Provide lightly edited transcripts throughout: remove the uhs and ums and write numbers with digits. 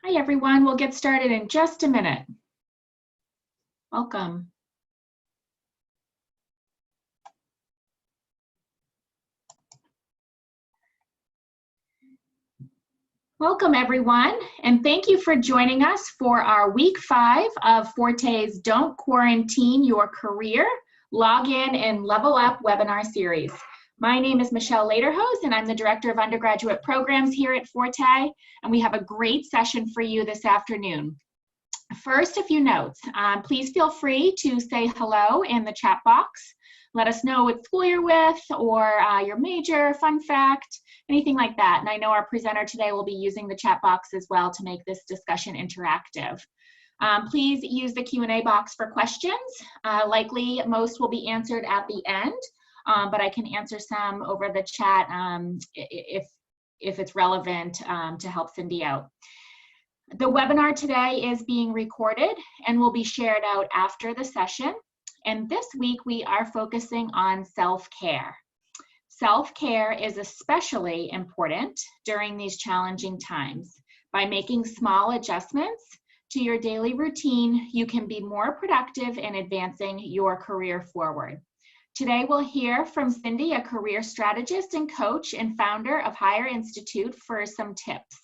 Hi, everyone. We'll get started in just a minute. Welcome. Welcome, everyone, and thank you for joining us for our week 5 of Forté's Don't Quarantine Your Career Log In and Level Up webinar series. My name is Michelle Lederhose, and I'm the Director of Undergraduate Programs here at Forté, and we have a great session for you this afternoon. First, a few notes. Please feel free to say hello in the chat box. Let us know what school you're with or your major, fun fact, anything like that. And I know our presenter today will be using the chat box as well to make this discussion interactive. Please use the Q&A box for questions. Likely most will be answered at the end, but I can answer some over the chat if it's relevant to help Cindy out. The webinar today is being recorded and will be shared out after the session. And this week we are focusing on self-care. Self-care is especially important during these challenging times. By making small adjustments to your daily routine, you can be more productive in advancing your career forward. Today we'll hear from Cindy, a career strategist and coach and founder of Hired Institute, for some tips.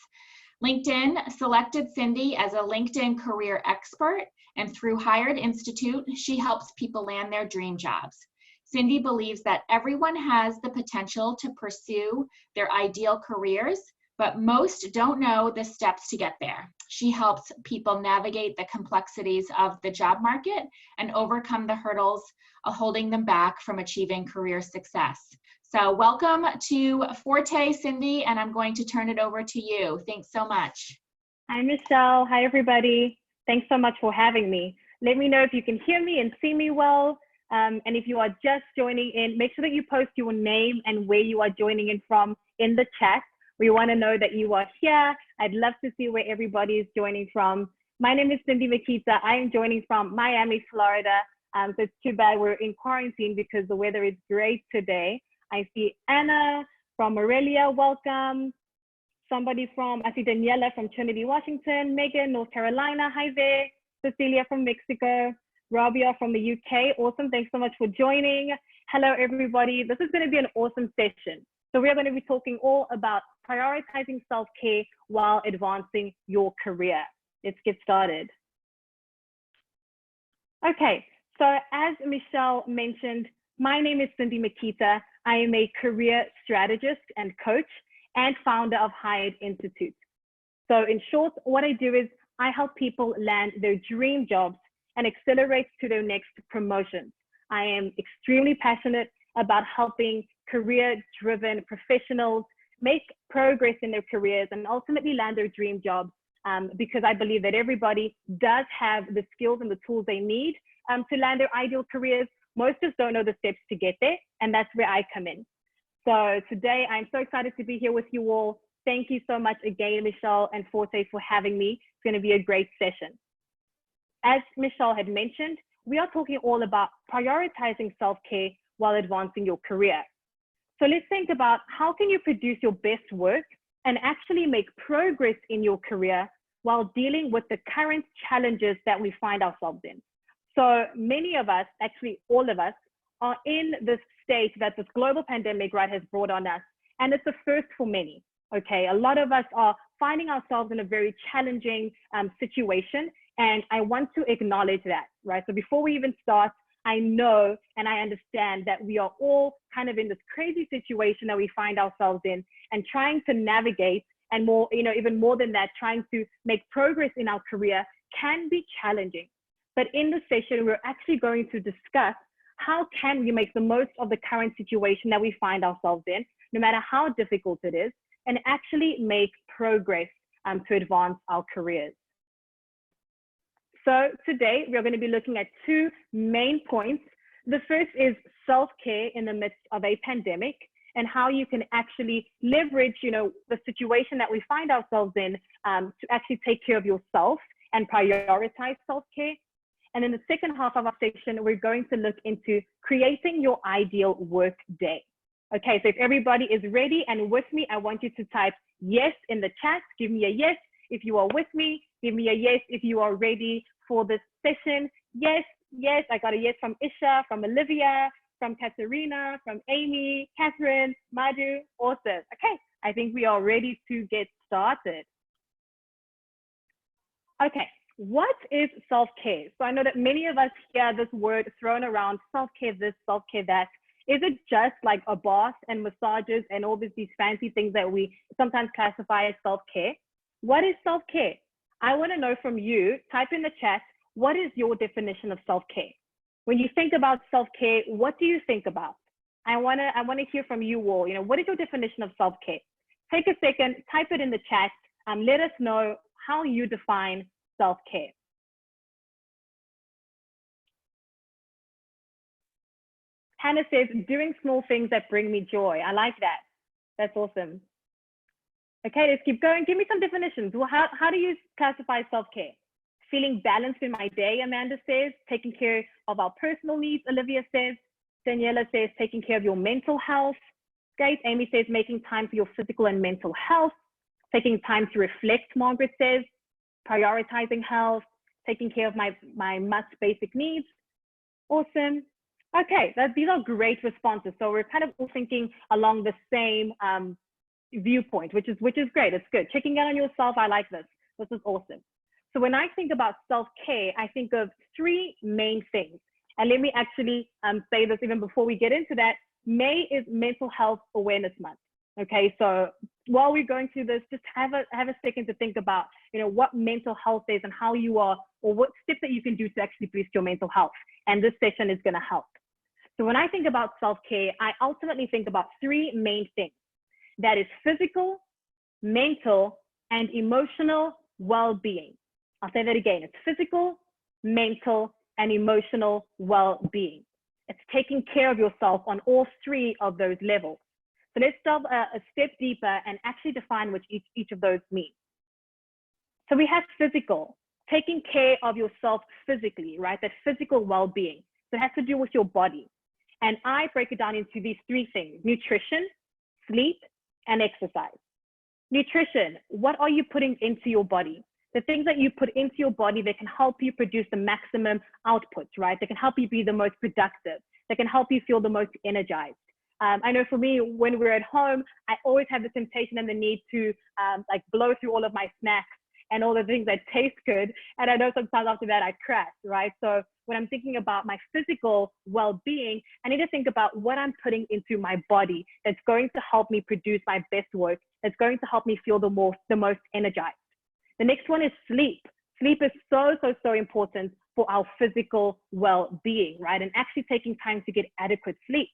LinkedIn selected Cindy as a LinkedIn career expert, and through Hired Institute, she helps people land their dream jobs. Cindy believes that everyone has the potential to pursue their ideal careers, but most don't know the steps to get there. She helps people navigate the complexities of the job market and overcome the hurdles holding them back from achieving career success. So welcome to Forté, Cindy, and I'm going to turn it over to you. Thanks so much. Hi, Michelle. Hi, everybody. Thanks so much for having me. Let me know if you can hear me and see me well. And if you are just joining in, make sure that you post your name and where you are joining in from in the chat. We want to know that you are here. I'd love to see where everybody is joining from. My name is Cindy Makita. I am joining from Miami, Florida. So it's too bad we're in quarantine because the weather is great today. I see Anna from Morelia, welcome. Somebody from, I see Daniela from Trinity, Washington. Megan, North Carolina, hi there. Cecilia from Mexico. Rabia from the UK, awesome, thanks so much for joining. Hello everybody, this is going to be an awesome session. So we are going to be talking all about prioritizing self-care while advancing your career. Let's get started. Okay, so as Michelle mentioned, my name is Cindy Makita. I am a career strategist and coach and founder of Hired Institute. So in short, what I do is I help people land their dream jobs and accelerate to their next promotions. I am extremely passionate about helping career-driven professionals make progress in their careers and ultimately land their dream jobs because I believe that everybody does have the skills and the tools they need to land their ideal careers. Most just don't know the steps to get there, and that's where I come in. So today, I'm so excited to be here with you all. Thank you so much again, Michelle and Forté, for having me. It's going to be a great session. As Michelle had mentioned, we are talking all about prioritizing self-care while advancing your career. So let's think about how can you produce your best work and actually make progress in your career while dealing with the current challenges that we find ourselves in. So many of us, actually all of us, are in this state that this global pandemic, right, has brought on us. And it's a first for many, okay? A lot of us are finding ourselves in a very challenging situation. And I want to acknowledge that, right? So before we even start, I know and I understand that we are all kind of in this crazy situation that we find ourselves in and trying to navigate, and more, even more than that, trying to make progress in our career can be challenging. But in this session, we're actually going to discuss how can we make the most of the current situation that we find ourselves in, no matter how difficult it is, and actually make progress to advance our careers. So today we're going to be looking at two main points. The first is self-care in the midst of a pandemic and how you can actually leverage, the situation that we find ourselves in to actually take care of yourself and prioritize self-care. And in the second half of our section, we're going to look into creating your ideal work day. Okay, so if everybody is ready and with me, I want you to type yes in the chat. Give me a yes if you are with me. Give me a yes if you are ready for this session. Yes, yes, I got a yes from Isha, from Olivia, from Katerina, from Amy, Catherine, Madhu. Awesome. Okay, I think we are ready to get started. Okay, what is self-care? So I know that many of us hear this word thrown around, self-care this, self-care that. Is it just like a bath and massages and all these fancy things that we sometimes classify as self-care? What is self-care? I want to know from you. Type in the chat, what is your definition of self-care? When you think about self-care, what do you think about? I want to hear from you all. You know, what is your definition of self-care? Take a second, type it in the chat. Let us know how you define self-care. Hannah says, doing small things that bring me joy. I like that. That's awesome. Okay, let's keep going. Give me some definitions. Well, how do you classify self-care? Feeling balanced in my day, Amanda says. Taking care of our personal needs, Olivia says. Daniela says, taking care of your mental health. Great. Amy says, making time for your physical and mental health. Taking time to reflect, Margaret says. Prioritizing health. Taking care of my must basic needs. Awesome. Okay, these are great responses. So we're kind of all thinking along the same viewpoint, which is great. It's good. Checking out on yourself. I like this. This is awesome. So when I think about self-care, I think of three main things. And let me actually say this even before we get into that. May is Mental Health Awareness Month. Okay, so while we're going through this, just have a second to think about, you know, what mental health is and how you are, or what steps that you can do to actually boost your mental health. And this session is going to help. So when I think about self-care, I ultimately think about three main things. That is physical, mental, and emotional well-being. I'll say that again. It's physical, mental, and emotional well-being. It's taking care of yourself on all three of those levels. So let's delve a step deeper and actually define what each of those means. So we have physical, taking care of yourself physically, right? That physical well-being. So it has to do with your body. And I break it down into these three things: nutrition, sleep, and exercise. Nutrition, what are you putting into your body? The things that you put into your body that can help you produce the maximum output, right? That can help you be the most productive, that can help you feel the most energized. I know for me, when we're at home, I always have the temptation and the need to like blow through all of my snacks and all the things that taste good. And I know sometimes after that I crash, right? So when I'm thinking about my physical well-being, I need to think about what I'm putting into my body that's going to help me produce my best work, that's going to help me feel the most energized. The next one is sleep. Sleep is so important for our physical well-being, right? And actually taking time to get adequate sleep.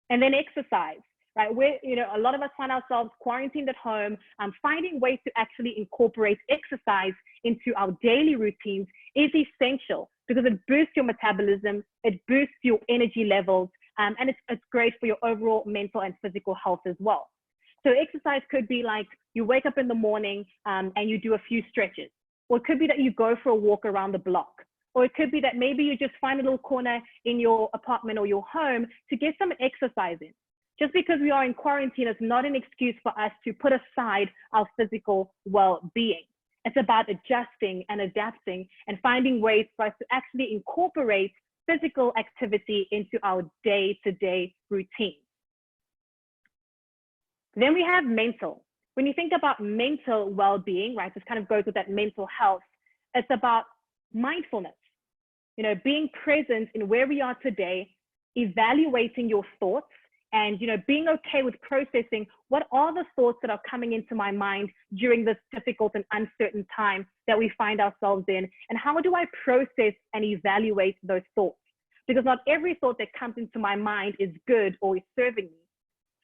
And then exercise, right? Where, you know, a lot of us find ourselves quarantined at home, finding ways to actually incorporate exercise into our daily routines is essential because it boosts your metabolism, it boosts your energy levels, and it's great for your overall mental and physical health as well. So exercise could be like you wake up in the morning and you do a few stretches, or it could be that you go for a walk around the block. Or it could be that maybe you just find a little corner in your apartment or your home to get some exercise in. Just because we are in quarantine is not an excuse for us to put aside our physical well-being. It's about adjusting and adapting and finding ways for us to actually incorporate physical activity into our day-to-day routine. Then we have mental. When you think about mental well-being, right, this kind of goes with that mental health, it's about mindfulness. You know, being present in where we are today, evaluating your thoughts, and, you know, being okay with processing what are the thoughts that are coming into my mind during this difficult and uncertain time that we find ourselves in, and how do I process and evaluate those thoughts? Because not every thought that comes into my mind is good or is serving me.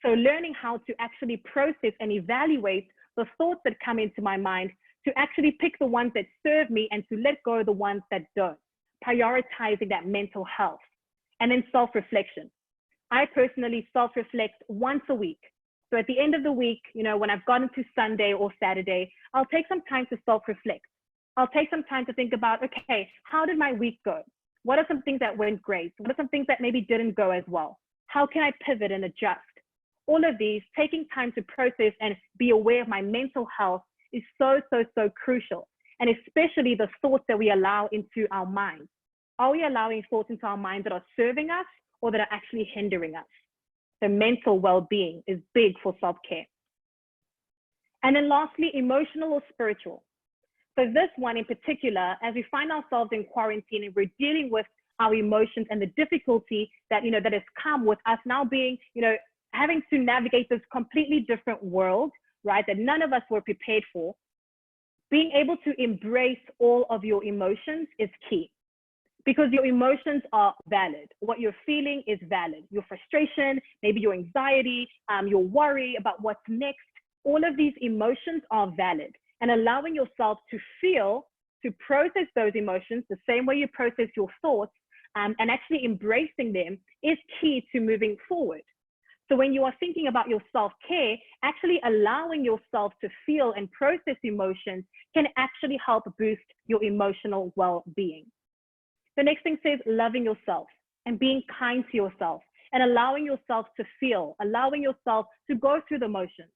So learning how to actually process and evaluate the thoughts that come into my mind, to actually pick the ones that serve me and to let go of the ones that don't, prioritizing that mental health. And then self-reflection. I personally self-reflect once a week. So at the end of the week, you know, when I've gotten to Sunday or Saturday, I'll take some time to self-reflect. I'll take some time to think about, okay, how did my week go? What are some things that went great? What are some things that maybe didn't go as well? How can I pivot and adjust? All of these, taking time to process and be aware of my mental health is so, so, so crucial. And especially the thoughts that we allow into our minds. Are we allowing thoughts into our minds that are serving us or that are actually hindering us? The mental well-being is big for self-care. And then lastly, emotional or spiritual. So this one in particular, as we find ourselves in quarantine and we're dealing with our emotions and the difficulty that, that has come with us now being, having to navigate this completely different world, right, that none of us were prepared for, being able to embrace all of your emotions is key. Because your emotions are valid. What you're feeling is valid. Your frustration, maybe your anxiety, your worry about what's next, all of these emotions are valid. And allowing yourself to feel, to process those emotions the same way you process your thoughts, and actually embracing them is key to moving forward. So when you are thinking about your self-care, actually allowing yourself to feel and process emotions can actually help boost your emotional well-being. The next thing says loving yourself and being kind to yourself and allowing yourself to feel, allowing yourself to go through the motions.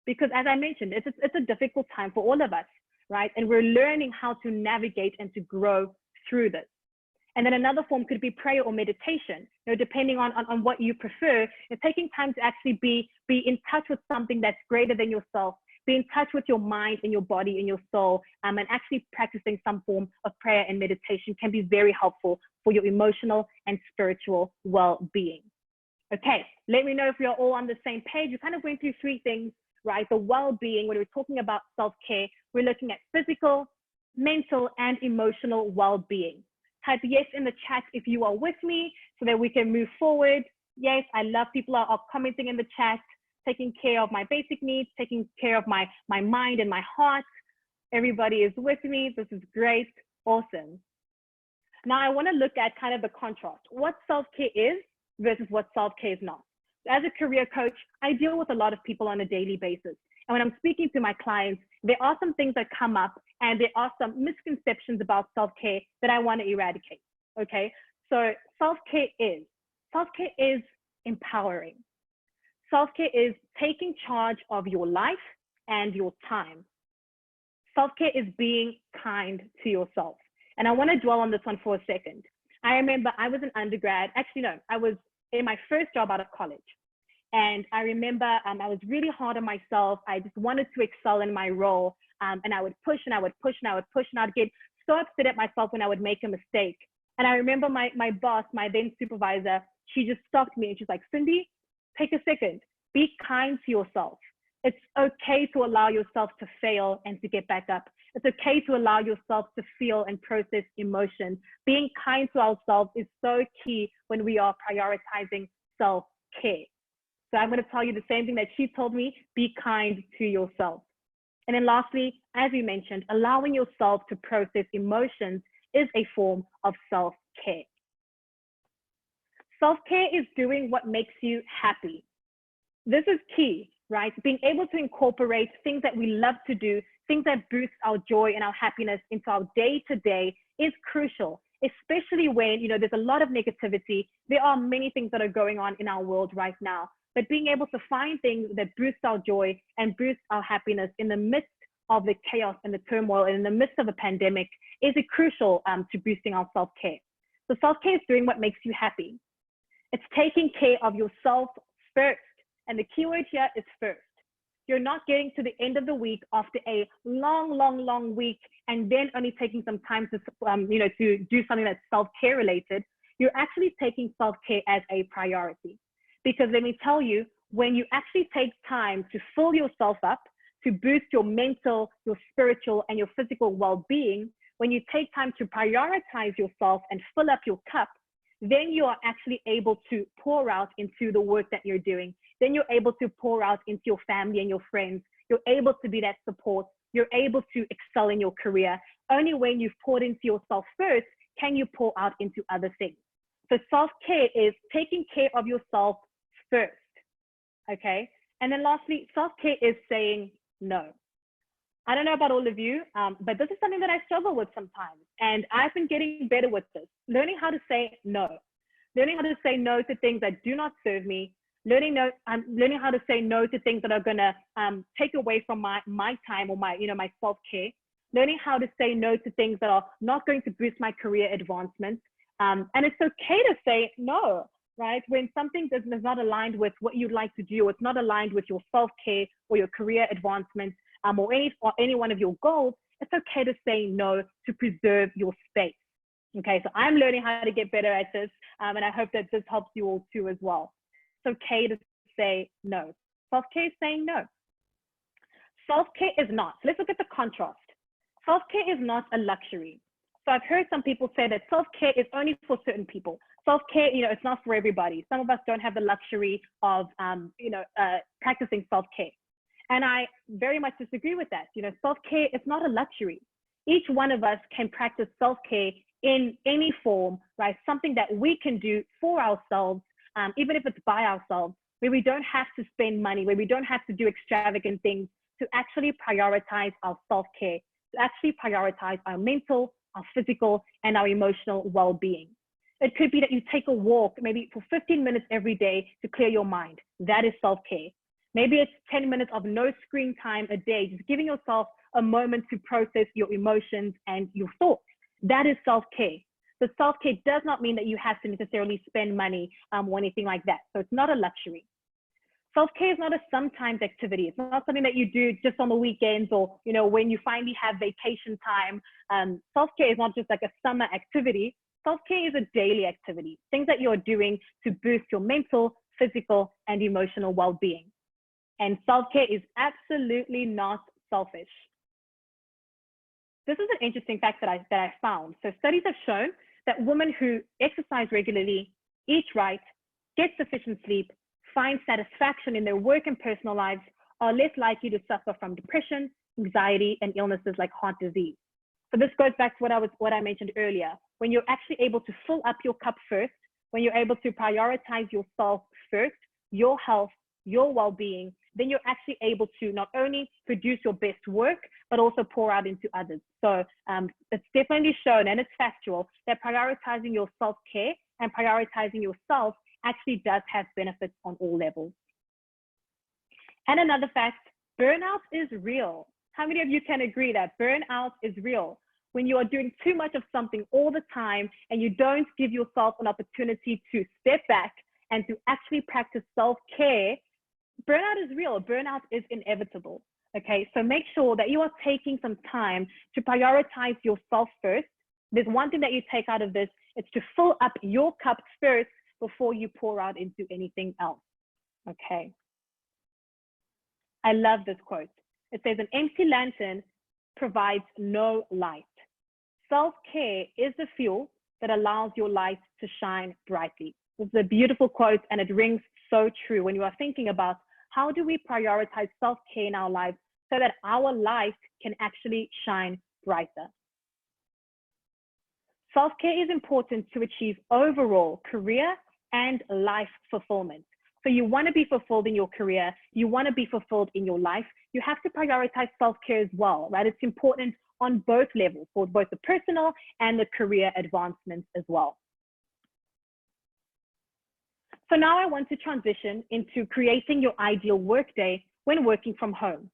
Because as I mentioned, it's a difficult time for all of us, right? And we're learning how to navigate and to grow through this. And then another form could be prayer or meditation, depending on what you prefer, and taking time to actually be in touch with something that's greater than yourself, be in touch with your mind and your body and your soul, and actually practicing some form of prayer and meditation can be very helpful for your emotional and spiritual well-being. Okay, let me know if we are all on the same page. We kind of went through three things, right? The well-being, when we're talking about self-care, we're looking at physical, mental, and emotional well-being. Type yes in the chat if you are with me so that we can move forward. Yes, I love people are commenting in the chat, taking care of my basic needs, taking care of my mind and my heart. Everybody is with me. This is great. Awesome. Now I want to look at kind of the contrast, what self-care is versus what self-care is not. As a career coach, I deal with a lot of people on a daily basis. And when I'm speaking to my clients, there are some things that come up and there are some misconceptions about self-care that I want to eradicate, okay? So self-care is empowering. Self-care is taking charge of your life and your time. Self-care is being kind to yourself. And I want to dwell on this one for a second. I remember I was an undergrad, actually no, I was in my first job out of college. And I remember I was really hard on myself. I just wanted to excel in my role. And I would push and I would push and I would push and I'd get so upset at myself when I would make a mistake. And I remember my boss, my then supervisor, she just stopped me and she's like, Cindy, take a second, be kind to yourself. It's okay to allow yourself to fail and to get back up. It's okay to allow yourself to feel and process emotions. Being kind to ourselves is so key when we are prioritizing self-care. So I'm going to tell you the same thing that she told me, be kind to yourself. And then lastly, as we mentioned, allowing yourself to process emotions is a form of self-care. Self-care is doing what makes you happy. This is key, right? Being able to incorporate things that we love to do, things that boost our joy and our happiness into our day-to-day is crucial, especially when, there's a lot of negativity. There are many things that are going on in our world right now. But being able to find things that boost our joy and boost our happiness in the midst of the chaos and the turmoil and in the midst of a pandemic is crucial to boosting our self-care. So self-care is doing what makes you happy. It's taking care of yourself first. And the key word here is first. You're not getting to the end of the week after a long week and then only taking some time to, to do something that's self-care related. You're actually taking self-care as a priority. Because let me tell you, when you actually take time to fill yourself up, to boost your mental, your spiritual, and your physical well-being, when you take time to prioritize yourself and fill up your cup, then you are actually able to pour out into the work that you're doing. Then you're able to pour out into your family and your friends. You're able to be that support. You're able to excel in your career. Only when you've poured into yourself first can you pour out into other things. So self-care is taking care of yourself first, okay? And then lastly, self-care is saying no. I don't know about all of you, but this is something that I struggle with sometimes. And I've been getting better with this, learning how to say no. Learning how to say no to things that do not serve me, learning how to say no to things that are gonna take away from my time or my self-care. Learning how to say no to things that are not going to boost my career advancement. And it's okay to say no, right? When something is not aligned with what you'd like to do, or it's not aligned with your self-care or your career advancement, or any one of your goals, it's okay to say no to preserve your space. Okay, so I'm learning how to get better at this, and I hope that this helps you all too as well. It's okay to say no. Self-care is saying no. Self-care is not. So let's look at the contrast. Self-care is not a luxury. So I've heard some people say that self-care is only for certain people. Self-care, it's not for everybody. Some of us don't have the luxury of, practicing self-care. And I very much disagree with that. Self-care is not a luxury. Each one of us can practice self-care in any form, right? Something that we can do for ourselves, even if it's by ourselves, where we don't have to spend money, where we don't have to do extravagant things, to actually prioritize our self-care, to actually prioritize our mental, our physical, and our emotional well-being. It could be that you take a walk, maybe for 15 minutes every day to clear your mind. That is self-care. Maybe it's 10 minutes of no screen time a day, just giving yourself a moment to process your emotions and your thoughts. That is self-care. So self-care does not mean that you have to necessarily spend money or anything like that. So it's not a luxury. Self-care is not a sometimes activity. It's not something that you do just on the weekends or, when you finally have vacation time. Self-care is not just like a summer activity. Self-care is a daily activity, things that you're doing to boost your mental, physical, and emotional well-being. And self-care is absolutely not selfish. This is an interesting fact that I found. So studies have shown that women who exercise regularly, eat right, get sufficient sleep, find satisfaction in their work and personal lives are less likely to suffer from depression, anxiety, and illnesses like heart disease. So this goes back to what I mentioned earlier. When you're actually able to fill up your cup first, when you're able to prioritize yourself first, your health, your well-being, then you're actually able to not only produce your best work, but also pour out into others. So it's definitely shown, and it's factual, that prioritizing your self-care and prioritizing yourself actually does have benefits on all levels. And another fact, burnout is real. How many of you can agree that burnout is real? When you are doing too much of something all the time and you don't give yourself an opportunity to step back and to actually practice self-care, burnout is real. Burnout is inevitable. Okay, so make sure that you are taking some time to prioritize yourself first. There's one thing that you take out of this, it's to fill up your cup first before you pour out into anything else. Okay. I love this quote. It says, an empty lantern provides no light. Self-care is the fuel that allows your light to shine brightly. This is a beautiful quote, and it rings so true when you are thinking about how do we prioritize self-care in our lives so that our light can actually shine brighter. Self-care is important to achieve overall career and life fulfillment. So you want to be fulfilled in your career, you want to be fulfilled in your life, you have to prioritize self-care as well, right? It's important on both levels, for both the personal and the career advancements as well. So now I want to transition into creating your ideal workday when working from home.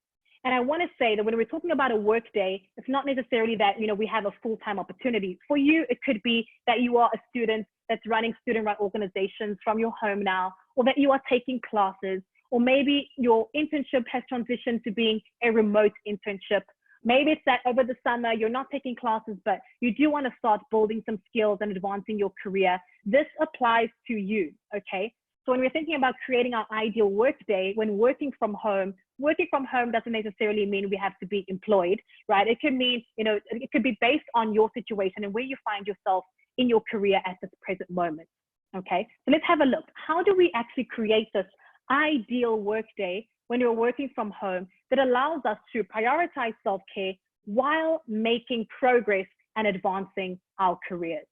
And I want to say that when we're talking about a workday, it's not necessarily that, we have a full-time opportunity. For you, it could be that you are a student that's running student-run organizations from your home now, or that you are taking classes, or maybe your internship has transitioned to being a remote internship. Maybe it's that over the summer, you're not taking classes, but you do want to start building some skills and advancing your career. This applies to you, okay? So when we're thinking about creating our ideal workday, when working from home doesn't necessarily mean we have to be employed, right? It can mean, it could be based on your situation and where you find yourself in your career at this present moment, okay? So let's have a look. How do we actually create this ideal workday when you're working from home that allows us to prioritize self-care while making progress and advancing our careers?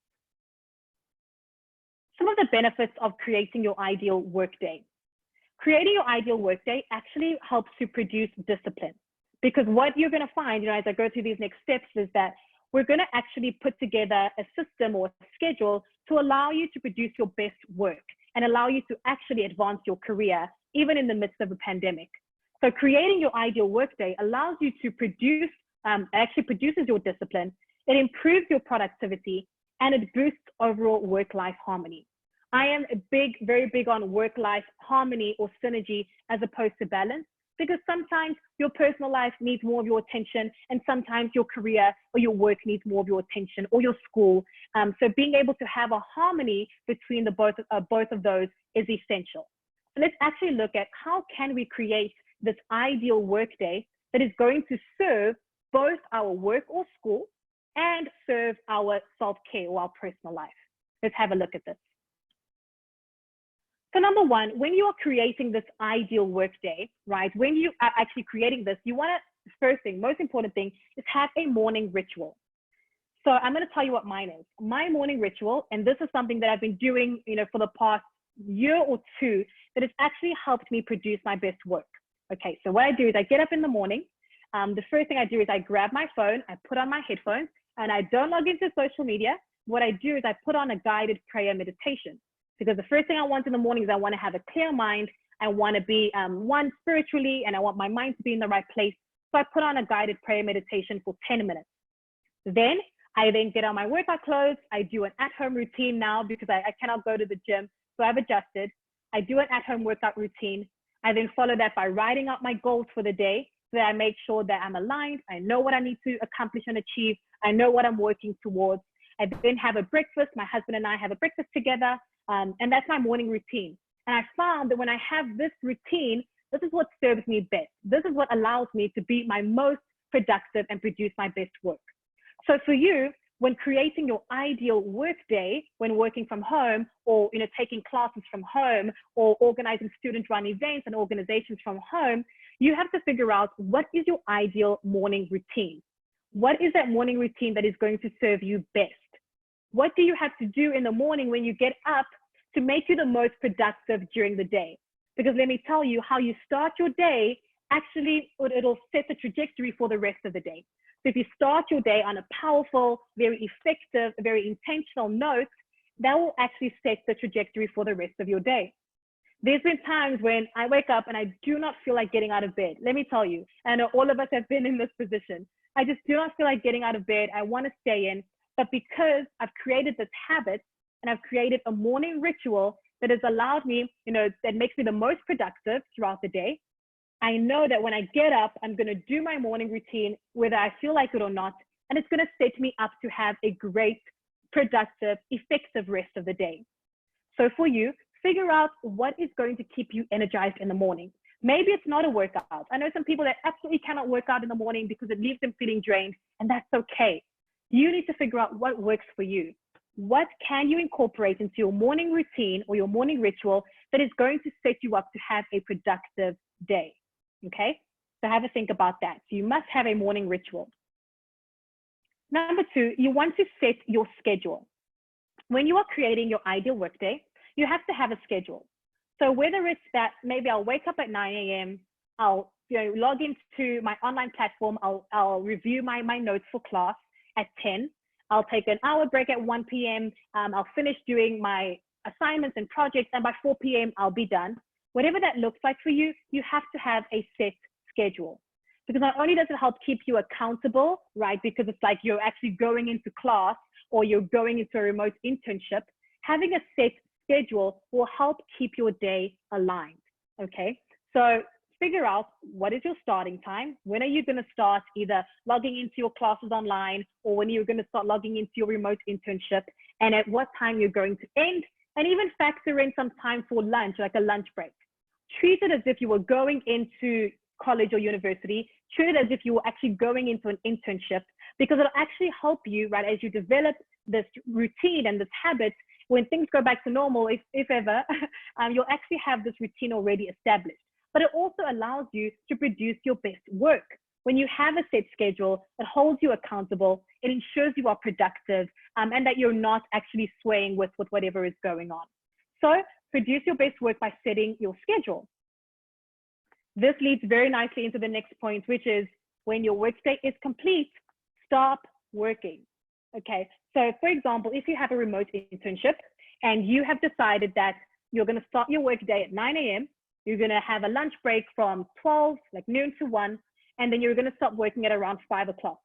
Some of the benefits of creating your ideal workday. Creating your ideal workday actually helps to produce discipline, because what you're going to find, as I go through these next steps, is that we're going to actually put together a system or a schedule to allow you to produce your best work and allow you to actually advance your career, even in the midst of a pandemic. So creating your ideal workday allows you to produce, actually produces your discipline, it improves your productivity, and it boosts overall work-life harmony. I am very big on work-life harmony or synergy as opposed to balance, because sometimes your personal life needs more of your attention, and sometimes your career or your work needs more of your attention, or your school. So being able to have a harmony between the both of those is essential. So let's actually look at how can we create this ideal workday that is going to serve both our work or school and serve our self-care or our personal life. Let's have a look at this. So number one, when you are creating this ideal workday, right, when you are actually creating this, you want to, first thing, most important thing is have a morning ritual. So I'm going to tell you what mine is. My morning ritual, and this is something that I've been doing, for the past year or two, that has actually helped me produce my best work. Okay, so what I do is I get up in the morning. The first thing I do is I grab my phone, I put on my headphones, and I don't log into social media. What I do is I put on a guided prayer meditation. Because the first thing I want in the morning is I want to have a clear mind. I want to be one spiritually, and I want my mind to be in the right place. So I put on a guided prayer meditation for 10 minutes. Then I get on my workout clothes. I do an at-home routine now because I cannot go to the gym. So I've adjusted. I do an at-home workout routine. I then follow that by writing out my goals for the day so that I make sure that I'm aligned. I know what I need to accomplish and achieve. I know what I'm working towards. I then have a breakfast. My husband and I have a breakfast together. And that's my morning routine. And I found that when I have this routine, this is what serves me best. This is what allows me to be my most productive and produce my best work. So for you, when creating your ideal work day, when working from home, or taking classes from home, or organizing student-run events and organizations from home, you have to figure out what is your ideal morning routine. What is that morning routine that is going to serve you best? What do you have to do in the morning when you get up to make you the most productive during the day? Because let me tell you, how you start your day, actually, it'll set the trajectory for the rest of the day. So if you start your day on a powerful, very effective, very intentional note, that will actually set the trajectory for the rest of your day. There's been times when I wake up and I do not feel like getting out of bed. Let me tell you, I know all of us have been in this position. I just do not feel like getting out of bed. I want to stay in. But because I've created this habit and I've created a morning ritual that has allowed me, that makes me the most productive throughout the day, I know that when I get up, I'm going to do my morning routine, whether I feel like it or not, and it's going to set me up to have a great, productive, effective rest of the day. So for you, figure out what is going to keep you energized in the morning. Maybe it's not a workout. I know some people that absolutely cannot work out in the morning because it leaves them feeling drained, and that's okay. You need to figure out what works for you. What can you incorporate into your morning routine or your morning ritual that is going to set you up to have a productive day? Okay, so have a think about that. So you must have a morning ritual. Number two, you want to set your schedule. When you are creating your ideal workday, you have to have a schedule. So whether it's that maybe I'll wake up at 9 a.m., I'll log into my online platform, I'll review my notes for class at 10, I'll take an hour break at 1 p.m., I'll finish doing my assignments and projects, and by 4 p.m. I'll be done. Whatever that looks like for you, you have to have a set schedule. Because not only does it help keep you accountable, right, because it's like you're actually going into class or you're going into a remote internship, having a set schedule will help keep your day aligned, okay? So figure out what is your starting time. When are you going to start either logging into your classes online, or when you're going to start logging into your remote internship, and at what time you're going to end, and even factor in some time for lunch, like a lunch break. Treat it as if you were going into college or university. Treat it as if you were actually going into an internship, because it'll actually help you, right, as you develop this routine and this habit. When things go back to normal, if ever, you'll actually have this routine already established. But it also allows you to produce your best work. When you have a set schedule, it holds you accountable, it ensures you are productive, and that you're not actually swaying with whatever is going on. So produce your best work by setting your schedule. This leads very nicely into the next point, which is when your workday is complete, stop working. Okay, so for example, if you have a remote internship and you have decided that you're going to start your work day at 9 a.m. You're going to have a lunch break from 12, like noon to 1, and then you're going to stop working at around 5 o'clock.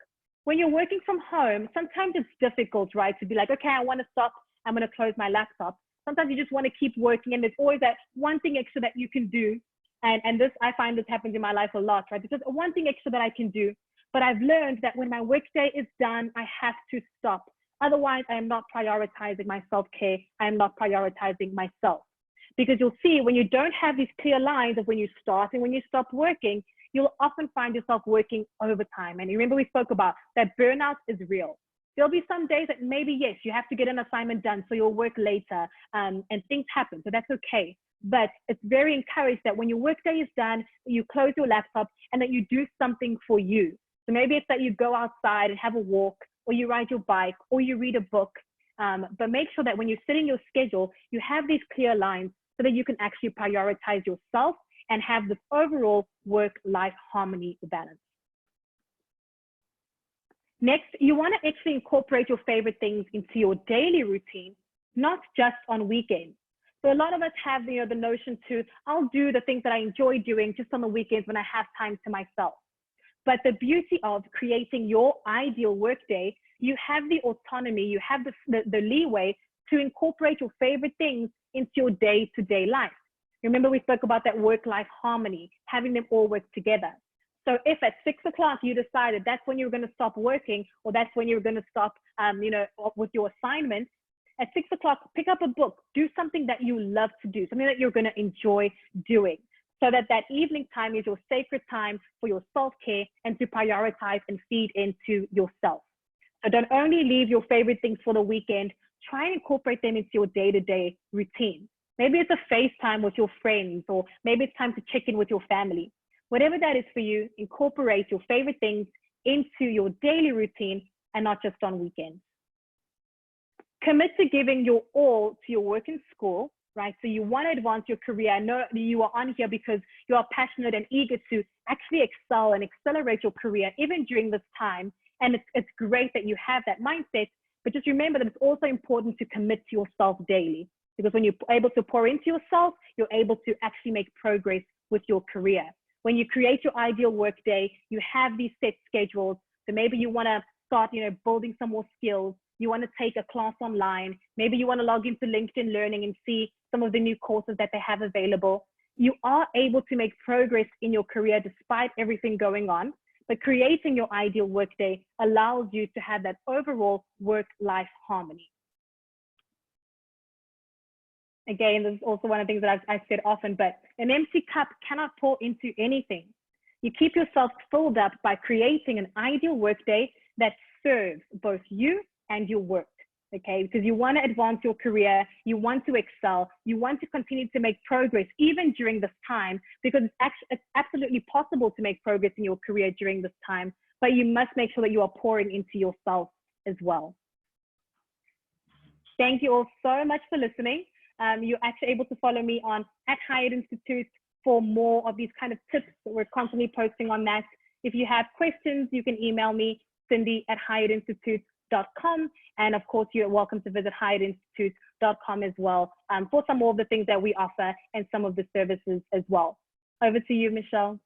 When you're working from home, sometimes it's difficult, right? To be like, okay, I want to stop. I'm going to close my laptop. Sometimes you just want to keep working, and there's always that one thing extra that you can do. And this, I find this happens in my life a lot, right? There's just one thing extra that I can do. But I've learned that when my workday is done, I have to stop. Otherwise, I am not prioritizing my self-care. I am not prioritizing myself. Because you'll see when you don't have these clear lines of when you start and when you stop working, you'll often find yourself working overtime. And remember, we spoke about that burnout is real. There'll be some days that maybe, yes, you have to get an assignment done, so you'll work later, and things happen, so that's okay. But it's very encouraged that when your workday is done, you close your laptop and that you do something for you. So maybe it's that you go outside and have a walk, or you ride your bike, or you read a book. But make sure that when you're setting your schedule, you have these clear lines so that you can actually prioritize yourself and have this overall work-life harmony balance. Next, you want to actually incorporate your favorite things into your daily routine, not just on weekends. So a lot of us have the notion to, I'll do the things that I enjoy doing just on the weekends when I have time to myself. But the beauty of creating your ideal workday, you have the autonomy, you have the leeway to incorporate your favorite things into your day-to-day life. Remember, we spoke about that work-life harmony, having them all work together. So if at 6 o'clock you decided that's when you're going to stop working, or that's when you're going to stop, with your assignment, at 6 o'clock, pick up a book, do something that you love to do, something that you're going to enjoy doing, so that that evening time is your sacred time for your self-care and to prioritize and feed into yourself. So don't only leave your favorite things for the weekend, try and incorporate them into your day-to-day routine. Maybe it's a FaceTime with your friends, or maybe it's time to check in with your family. Whatever that is for you, incorporate your favorite things into your daily routine and not just on weekends. Commit to giving your all to your work and school, right? So you want to advance your career. I know you are on here because you are passionate and eager to actually excel and accelerate your career even during this time. And it's great that you have that mindset, but just remember that it's also important to commit to yourself daily, because when you're able to pour into yourself, you're able to actually make progress with your career. When you create your ideal workday, you have these set schedules. So maybe you want to start, building some more skills. You want to take a class online. Maybe you want to log into LinkedIn Learning and see some of the new courses that they have available. You are able to make progress in your career despite everything going on. But creating your ideal workday allows you to have that overall work-life harmony. Again, this is also one of the things that I've said often, but an empty cup cannot pour into anything. You keep yourself filled up by creating an ideal workday that serves both you and your work, okay? Because you want to advance your career, you want to excel, you want to continue to make progress even during this time, because it's absolutely possible to make progress in your career during this time, but you must make sure that you are pouring into yourself as well. Thank you all so much for listening. You're actually able to follow me on @Hired Institute for more of these kind of tips that we're constantly posting on that. If you have questions, you can email me, cindy@hiredinstitute.com. And of course, you're welcome to visit hiredinstitute.com as well for some more of the things that we offer and some of the services as well. Over to you, Michelle.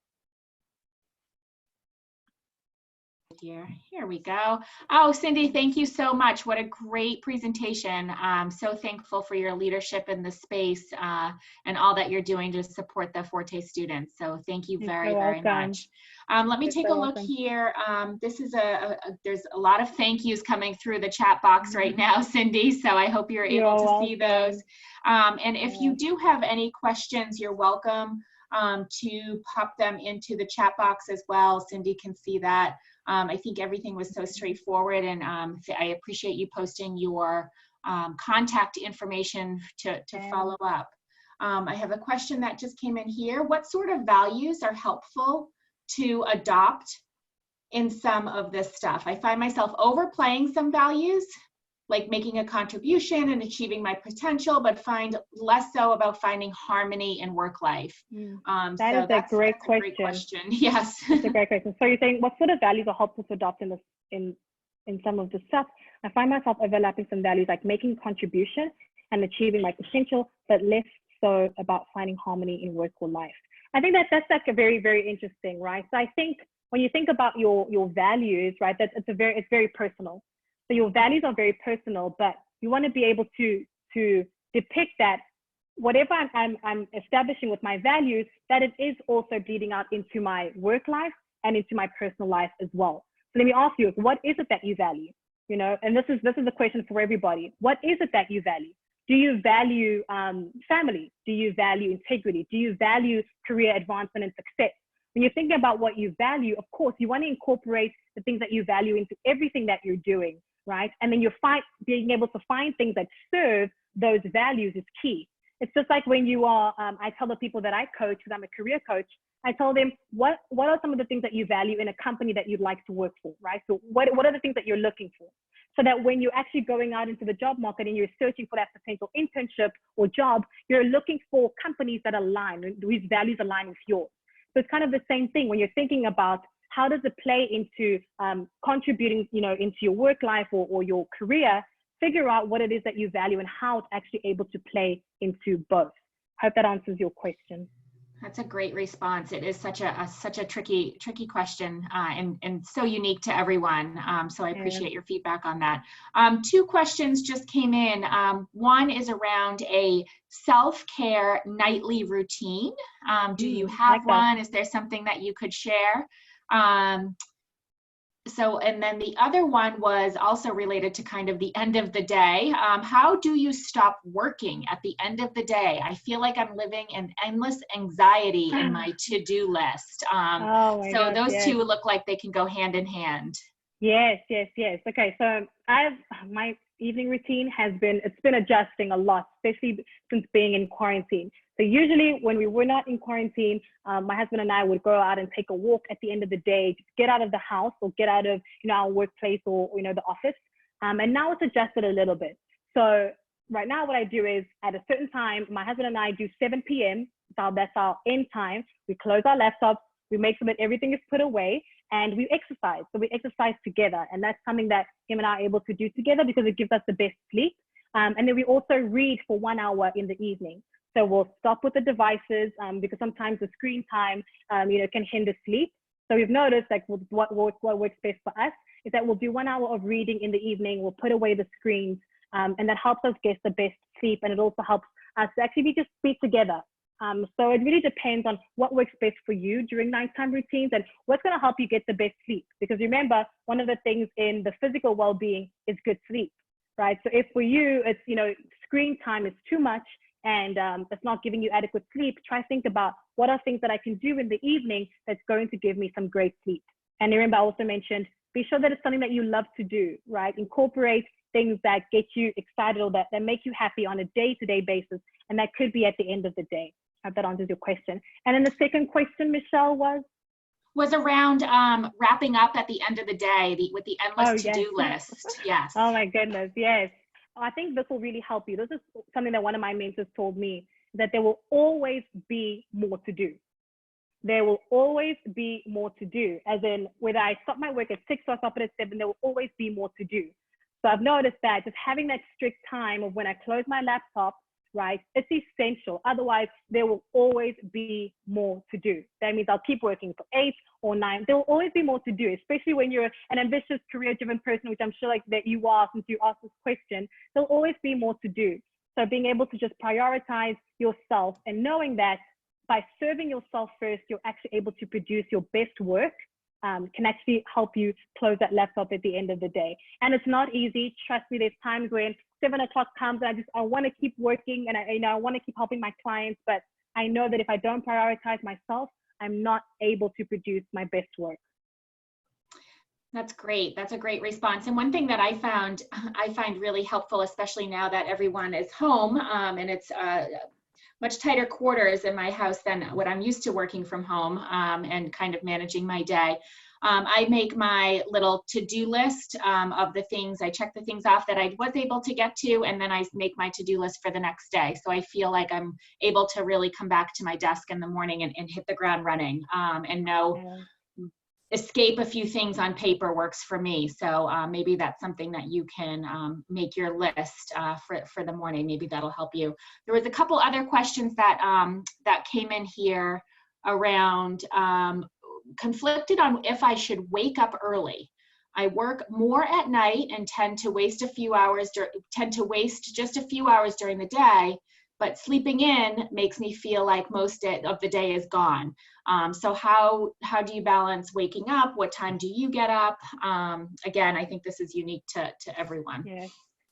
Here we go. Oh, Cindy, thank you so much. What a great presentation. I'm so thankful for your leadership in the space and all that you're doing to support the Forté students. So thank you very, very much. Let me take a look here. This is there's a lot of thank yous coming through the chat box right now, Cindy. So I hope you're able to see those. And if you do have any questions, you're welcome to pop them into the chat box as well. Cindy can see that. I think everything was so straightforward, and I appreciate you posting your contact information to follow up. I have a question that just came in here. What sort of values are helpful to adopt in some of this stuff? I find myself overplaying some values, like making a contribution and achieving my potential, but find less so about finding harmony in work life. That's a great question. Yes. That's a great question. So you're saying what sort of values are helpful to adopt in some of the stuff? I find myself overlapping some values like making a contribution and achieving my potential, but less so about finding harmony in work or life. I think that's like a very, very interesting, right? So I think when you think about your values, right, it's very personal. So your values are very personal, but you want to be able to depict that whatever I'm establishing with my values, that it is also bleeding out into my work life and into my personal life as well. So let me ask you, what is it that you value? You know, and this is a question for everybody. What is it that you value? Do you value family? Do you value integrity? Do you value career advancement and success? When you're thinking about what you value, of course, you want to incorporate the things that you value into everything that you're doing, right? And then being able to find things that serve those values is key. It's just like when you are, I tell the people that I coach, because I'm a career coach, I tell them, what are some of the things that you value in a company that you'd like to work for, right? So what are the things that you're looking for? So that when you're actually going out into the job market and you're searching for that potential internship or job, you're looking for companies that align, whose values align with yours. So it's kind of the same thing when you're thinking about how does it play into contributing, you know, into your work life or your career. Figure out what it is that you value and how it's actually able to play into both. I hope that answers your question. That's a great response. It is such a tricky question and so unique to everyone. So I appreciate your feedback on that. 2 questions just came in. One is around a self-care nightly routine. Do you have one? Is there something that you could share? So, and then the other one was also related to kind of the end of the day. How do you stop working at the end of the day? I feel like I'm living in endless anxiety in my to-do list. So those two look like they can go hand in hand. Yes. Okay, so my evening routine it's been adjusting a lot, especially since being in quarantine. So usually when we were not in quarantine, my husband and I would go out and take a walk at the end of the day, just get out of the house or get out of, you know, our workplace or, you know, the office. And now it's adjusted a little bit. So right now what I do is at a certain time, my husband and I do 7 p.m. So that's our end time. We close our laptops, we make sure that everything is put away, and we exercise. So we exercise together. And that's something that him and I are able to do together because it gives us the best sleep. And then we also read for 1 hour in the evening. So we'll stop with the devices because sometimes the screen time, you know, can hinder sleep. So we've noticed like what works best for us is that we'll do 1 hour of reading in the evening. We'll put away the screens, and that helps us get the best sleep. And it also helps us to actually just be together. So it really depends on what works best for you during nighttime routines and what's going to help you get the best sleep. Because remember, one of the things in the physical well-being is good sleep, right? So if for you, it's, you know, screen time is too much, and it's not giving you adequate sleep, try to think about what are things that I can do in the evening that's going to give me some great sleep. And remember, I also mentioned, be sure that it's something that you love to do, right? Incorporate things that get you excited or that make you happy on a day-to-day basis. And that could be at the end of the day. I hope that answers your question. And then the second question, Michelle, was around wrapping up at the end of the day with the endless to-do list. Yes. Oh my goodness, yes. I think this will really help you. This is something that one of my mentors told me, that there will always be more to do. There will always be more to do. As in, whether I stop my work at 6 or I stop it at 7, there will always be more to do. So I've noticed that just having that strict time of when I close my laptop, right, it's essential. Otherwise, there will always be more to do. That means I'll keep working for 8 or 9. There will always be more to do, especially when you're an ambitious, career-driven person, which I'm sure like that you are since you asked this question. There'll always be more to do. So being able to just prioritize yourself and knowing that by serving yourself first, you're actually able to produce your best work, can actually help you close that laptop at the end of the day. And it's not easy. Trust me, there's times when 7 o'clock comes and I want to keep working and I want to keep helping my clients, but I know that if I don't prioritize myself, I'm not able to produce my best work. That's great. That's a great response. And one thing that I find really helpful, especially now that everyone is home and it's much tighter quarters in my house than what I'm used to working from home and kind of managing my day. I make my little to-do list of the things, I check the things off that I was able to get to, and then I make my to-do list for the next day. So I feel like I'm able to really come back to my desk in the morning and hit the ground running and know escape a few things on paper works for me. So maybe that's something that you can make your list for the morning. Maybe that'll help you. There was a couple other questions that that came in here around conflicted on if I should wake up early. I work more at night and tend to waste just a few hours during the day, but sleeping in makes me feel like most of the day is gone. So how do you balance waking up? What time do you get up? Again, I think this is unique to everyone.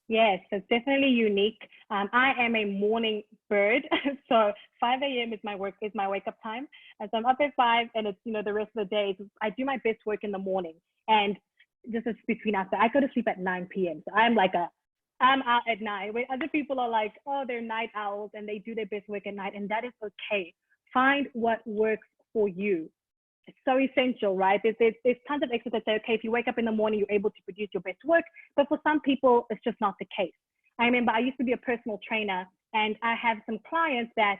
Yes, it's definitely unique. I am a morning bird, so 5 a.m. is my wake up time. And so I'm up at 5, and it's, you know, the rest of the day, I do my best work in the morning. And just as between us, I go to sleep at 9 p.m. So I'm out at night. When other people are like, oh, they're night owls and they do their best work at night, and that is okay. Find what works for you. It's so essential, right? There's tons of experts that say, okay, if you wake up in the morning, you're able to produce your best work. But for some people, it's just not the case. I remember I used to be a personal trainer, and I have some clients that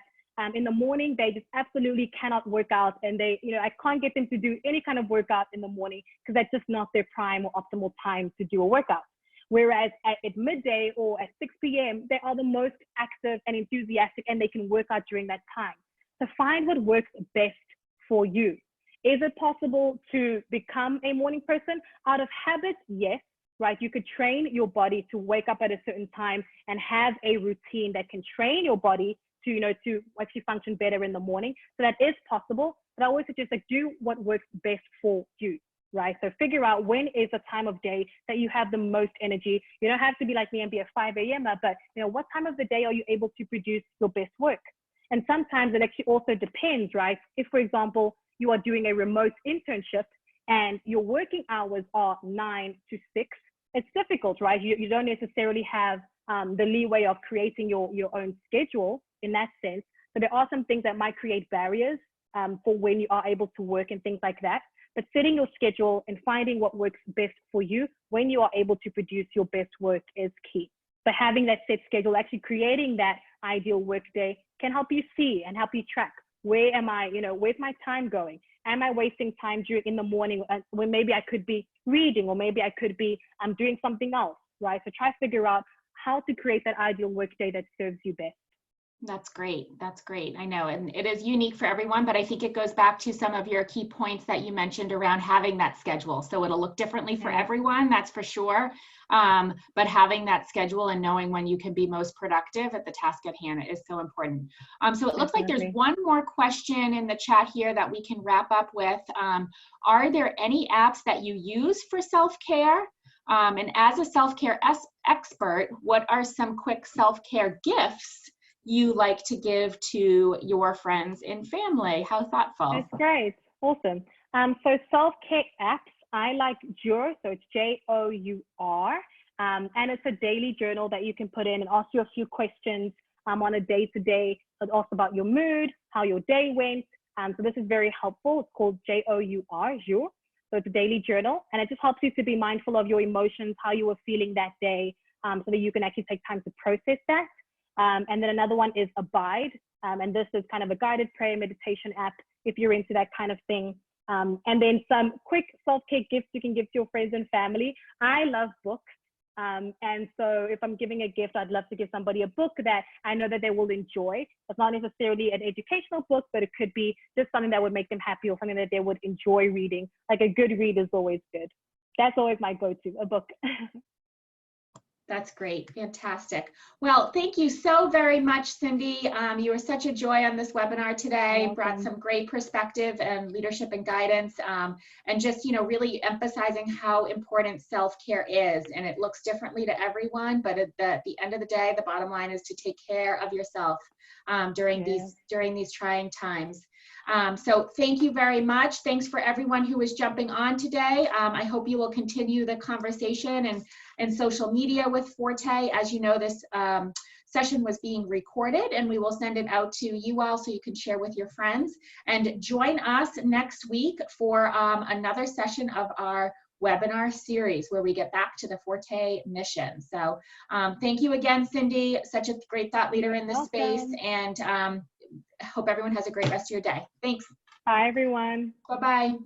in the morning, they just absolutely cannot work out, and they, you know, I can't get them to do any kind of workout in the morning because that's just not their prime or optimal time to do a workout. Whereas at midday or at 6 p.m., they are the most active and enthusiastic, and they can work out during that time. So find what works best for you. Is it possible to become a morning person? Out of habit, yes, right? You could train your body to wake up at a certain time and have a routine that can train your body to, you know, to actually function better in the morning. So that is possible, but I always suggest like do what works best for you, right? So figure out when is the time of day that you have the most energy. You don't have to be like me and be a 5 a.m.er, but you know, what time of the day are you able to produce your best work? And sometimes it actually also depends, right? If, for example, you are doing a remote internship and your working hours are 9 to 6, it's difficult, right? You don't necessarily have the leeway of creating your own schedule in that sense. So there are some things that might create barriers for when you are able to work and things like that. But setting your schedule and finding what works best for you when you are able to produce your best work is key. But having that set schedule, actually creating that ideal work day can help you see and help you track, where am I, you know, where's my time going? Am I wasting time in the morning when maybe I could be reading, or maybe I could be doing something else, right? So try to figure out how to create that ideal work day that serves you best. That's great. That's great. I know, and it is unique for everyone, but I think it goes back to some of your key points that you mentioned around having that schedule. So it'll look differently for everyone, that's for sure. But having that schedule and knowing when you can be most productive at the task at hand is so important. So it looks like there's one more question in the chat here that we can wrap up with. Are there any apps that you use for self-care? And as a self-care expert, what are some quick self-care gifts you like to give to your friends and family? How thoughtful. That's great. Awesome. So self-care apps, I like Jour, so it's J-O-U-R, and it's a daily journal that you can put in and ask you a few questions on a day-to-day. It asks about your mood, how your day went. So this is very helpful. It's called J-O-U-R, Jour. So it's a daily journal, and it just helps you to be mindful of your emotions, how you were feeling that day, so that you can actually take time to process that. And then another one is Abide, and this is kind of a guided prayer meditation app if you're into that kind of thing. And then some quick self-care gifts you can give to your friends and family. I love books, and so if I'm giving a gift, I'd love to give somebody a book that I know that they will enjoy. It's not necessarily an educational book, but it could be just something that would make them happy or something that they would enjoy reading. Like a good read is always good. That's always my go-to, a book. That's great. Fantastic. Well, thank you so very much, Cindy. You were such a joy on this webinar today. Brought some great perspective and leadership and guidance, and just, you know, really emphasizing how important self-care is. And it looks differently to everyone, but at the end of the day, the bottom line is to take care of yourself during these trying times. So thank you very much. Thanks for everyone who is jumping on today. I hope you will continue the conversation and social media with Forté. As you know, this session was being recorded, and we will send it out to you all so you can share with your friends. And join us next week for another session of our webinar series where we get back to the Forté mission. So thank you again, Cindy, such a great thought leader in this space, and hope everyone has a great rest of your day. Thanks. Bye, everyone. Bye-bye.